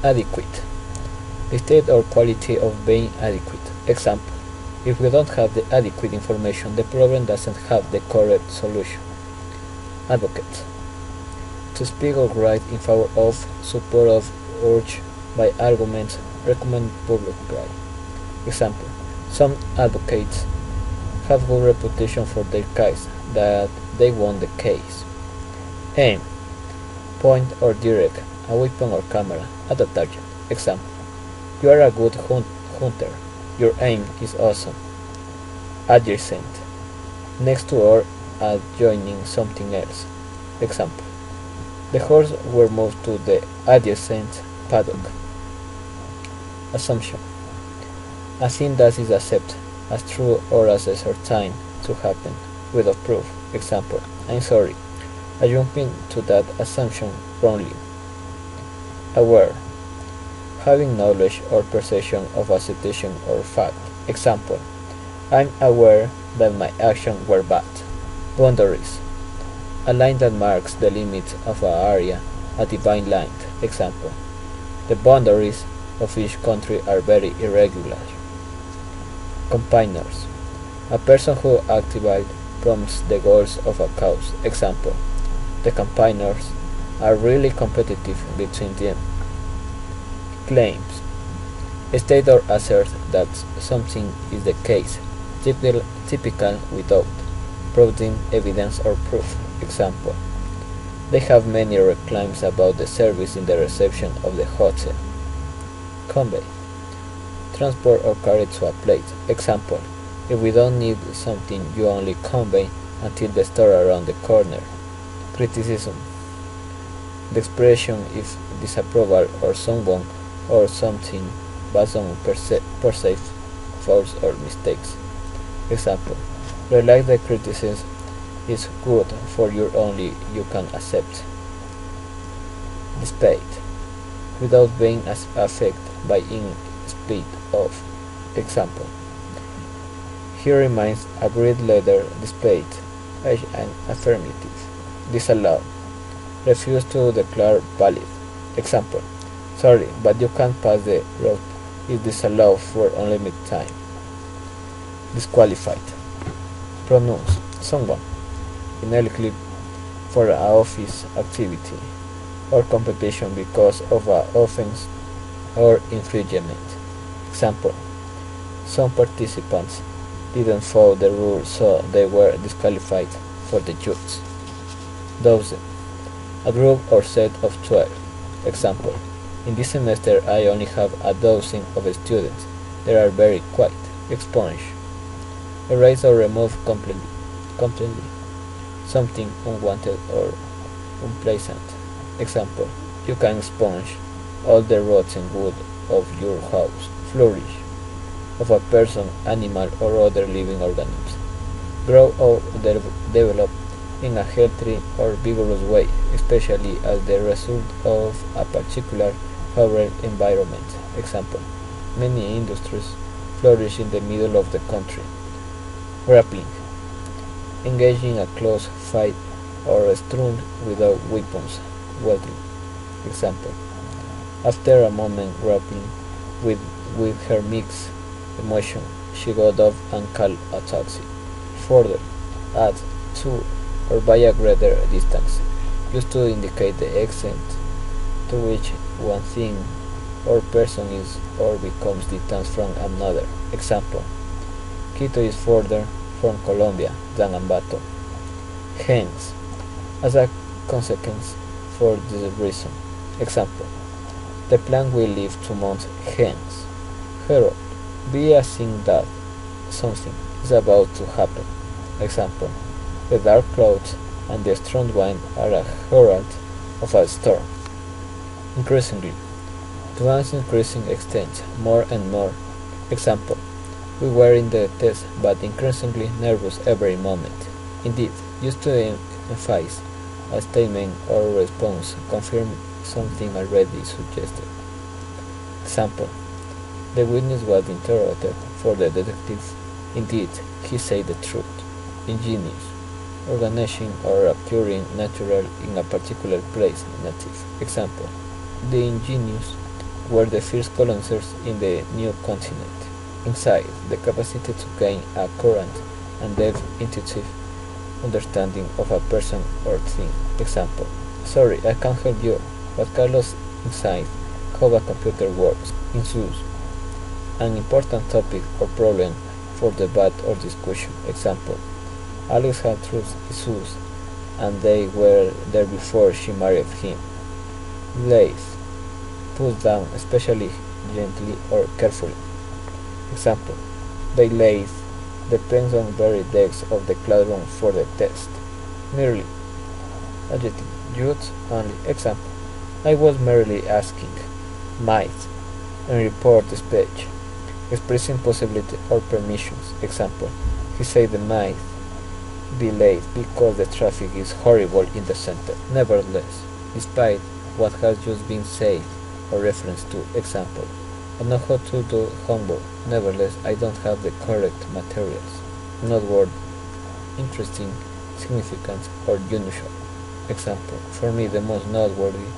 Adequate. The state or quality of being adequate. Example. If we don't have the adequate information, the problem doesn't have the correct solution. Advocate. To speak or write in favor of, support of, urge by arguments, recommend publicly. Example. Some advocates have good reputation for their case, that they won the case. Aim. Point or direct a weapon or camera at a target. Example. You are a good hunter. Your aim is awesome. Adjacent. Next to or adjoining something else. Example. The horse were moved to the adjacent paddock. Assumption. A thing that is accepted as true or as certain to happen without proof. Example. I'm sorry. I jumped into that assumption wrongly. Aware. Having knowledge or perception of a situation or fact. Example. I'm aware that my actions were bad. Boundaries. A line that marks the limits of an area, a defined line. Example. The boundaries of each country are very irregular. Campaigners. A person who actively promotes the goals of a cause. Example. The campaigners are really competitive between them. Claims. State or assert that something is the case, typical without providing evidence or proof. Example. They have many claims about the service in the reception of the hotel. Convey. Transport or carry to a place. Example. If we don't need something, you only convey until the store around the corner. Criticism. The expression is disapproval or someone or something based on perceived faults or mistakes. Example. Realize the criticism is good for you only you can accept. Despite. Without being affected by in spite of. Example. He remains agreed letter despite an affirmative. Disallow. Refuse to declare valid. Example. Sorry, but you can't pass the road. It's disallowed for unlimited time. Disqualified. Pronounce someone ineligible for an office activity or competition because of an offense or infringement. Example. Some participants didn't follow the rules, so they were disqualified for the judge. Dozen. A group or set of 12. Example. In this semester I only have a dozen of students. They are very quiet. Expunge. Erase or remove completely something unwanted or unpleasant. Example. You can expunge all the rotten wood of your house. Flourish. Of a person, animal or other living organism. Grow or develop in a healthy or vigorous way, especially as the result of a particular favorable environment. Example. Many industries flourish in the middle of the country. Grappling. Engage in a close fight or a struggle without weapons. Wielding. Example. After a moment grappling with her mixed emotion, she got up and called a taxi. Further. Add to or by a greater distance, used to indicate the extent to which one thing or person is or becomes distant from another. Example. Quito is further from Colombia than Ambato. Hence, as a consequence for this reason. Example. The plan will leave 2 months hence. Herald. Be a thing that something is about to happen. Example. The dark clouds and the strong wind are a herald of a storm. Increasingly. To an increasing extent, more and more. Example. We were in the test, but increasingly nervous every moment. Indeed, used to emphasize a statement or response, confirm something already suggested. Example. The witness was interrogated for the detective. Indeed, he said the truth. Ingenious. Organizing or occurring natural in a particular place. Native. Example. The ingenious were the first colonizers in the new continent. Inside, the capacity to gain a current and depth intuitive understanding of a person or thing. Example: sorry, I can't help you, but Carlos inside how a computer works. In use, an important topic or problem for debate or discussion. Example: Alex had trust issues and they were there before she married him. Lace. Put down, especially gently or carefully. Example: they laid the pens on very decks of the classroom for the test. Merely. Adjective. Use only. Example: I was merely asking. Might. And report the speech. Expressing possibility or permissions. Example: he said they might be late because the traffic is horrible in the center. Nevertheless, despite what has just been said or reference to. Example: I know how to do homework. Nevertheless, I don't have the correct materials. Noteworthy, interesting, significant, or unusual. Example: for me, the most noteworthy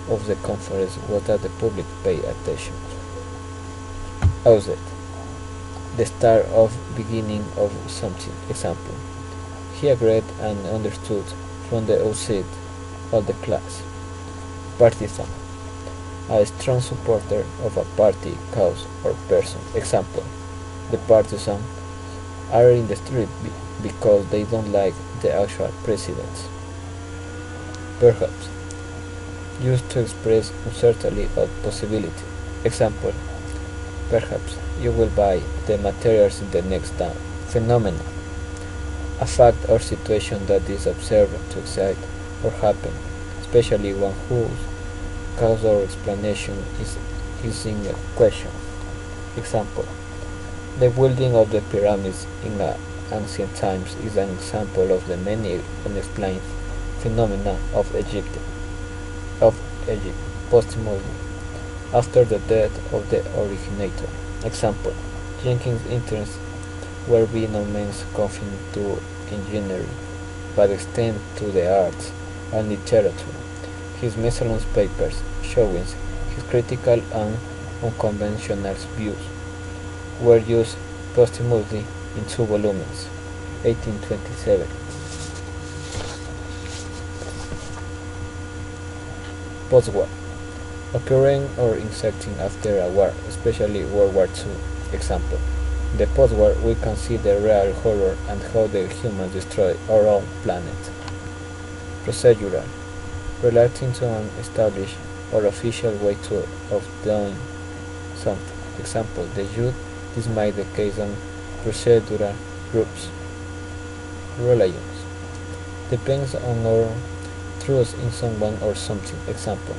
of the conference was that the public paid attention. Outset. The start of beginning of something. Example: he agreed and understood from the outset of the class. Partisan. A strong supporter of a party, cause, or person. Example: the partisans are in the street because they don't like the actual president. Perhaps. Used to express uncertainty or possibility. Example: perhaps you will buy the materials in the next town. Phenomenon. A fact or situation that is observed to excite or happen, especially one whose cause or explanation is in question. Example: the building of the pyramids in ancient times is an example of the many unexplained phenomena of Egypt. Posthumously, after the death of the originator. Example: Jenkins' interests were by no means confined to engineering, but extend to the arts and literature. His Mesalon's papers, showing his critical and unconventional views, were used posthumously in 2 volumes, 1827. Postwar. Occurring or intersecting after a war, especially World War II. Example: in the post-war we can see the real horror and how the humans destroy our own planet. Procedural. Relating to an established or official way of doing something. Example: the youth dismiss the case on procedural groups. Reliance. Depends on our trust in someone or something. Example: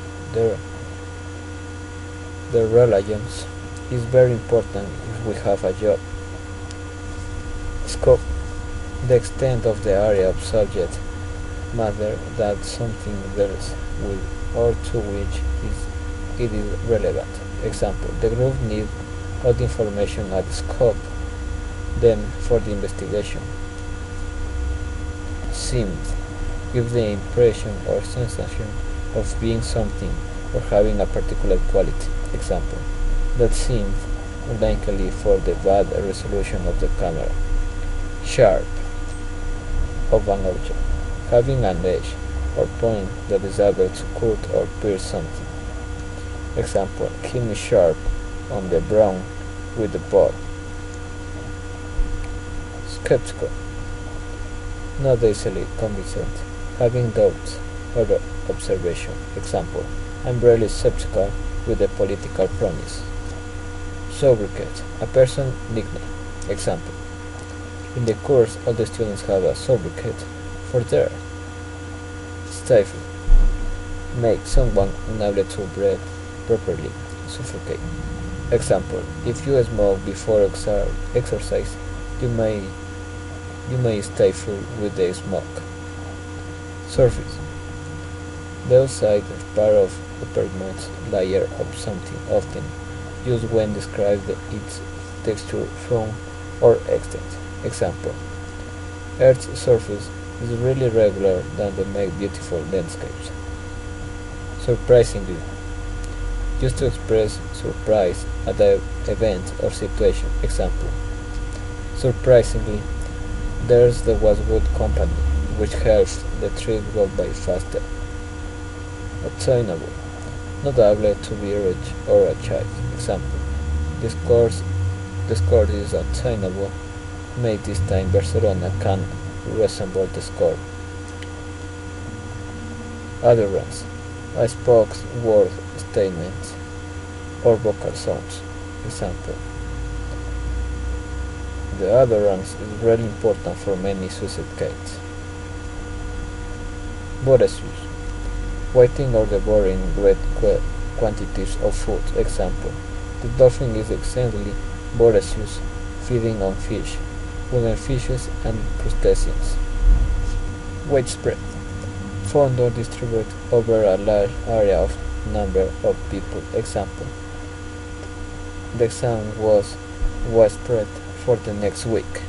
the reliance is very important if we have a job. Scope. The extent of the area of subject matter that something deals with or to which it is relevant. Example: the group needs all the information at scope then for the investigation. Seems. Give the impression or sensation of being something or having a particular quality. Example: that seems unlikely for the bad resolution of the camera. Sharp. Of an object. Having an edge or point that is able to cut or pierce something. Example: keep me sharp on the brown with the ball. Skeptical. Not easily convinced. Having doubts or observation. Example: I'm really skeptical with the political promise. Sobriquet. A person nickname. Example: in the course all the students have a sobriquet for their. Stifle. Make someone unable to breathe properly. Suffocate. Example: if you smoke before exercise, you may stifle with the smoke. Surface. The outside part of the uppermost layer of something, often used when describing its texture, form, or extent. Example: Earth's surface is really regular than to make beautiful landscapes. Surprisingly, used to express surprise at the event or situation. Example: surprisingly, there's the was wood company, which helps the trip go by faster. Attainable, not able to be reached or achieved. Example: this course, this course is attainable. May this time Barcelona can resemble the score. Utterance, a spoken word statement or vocal sounds. Example: the utterance is very important for many suicide cases. Voracious, waiting or devouring great quantities of food. Example: the dolphin is extremely voracious, feeding on fish, wooden fishes, and crustaceans. Widespread, found or distributed over a large area of number of people. Example: the exam was widespread for the next week.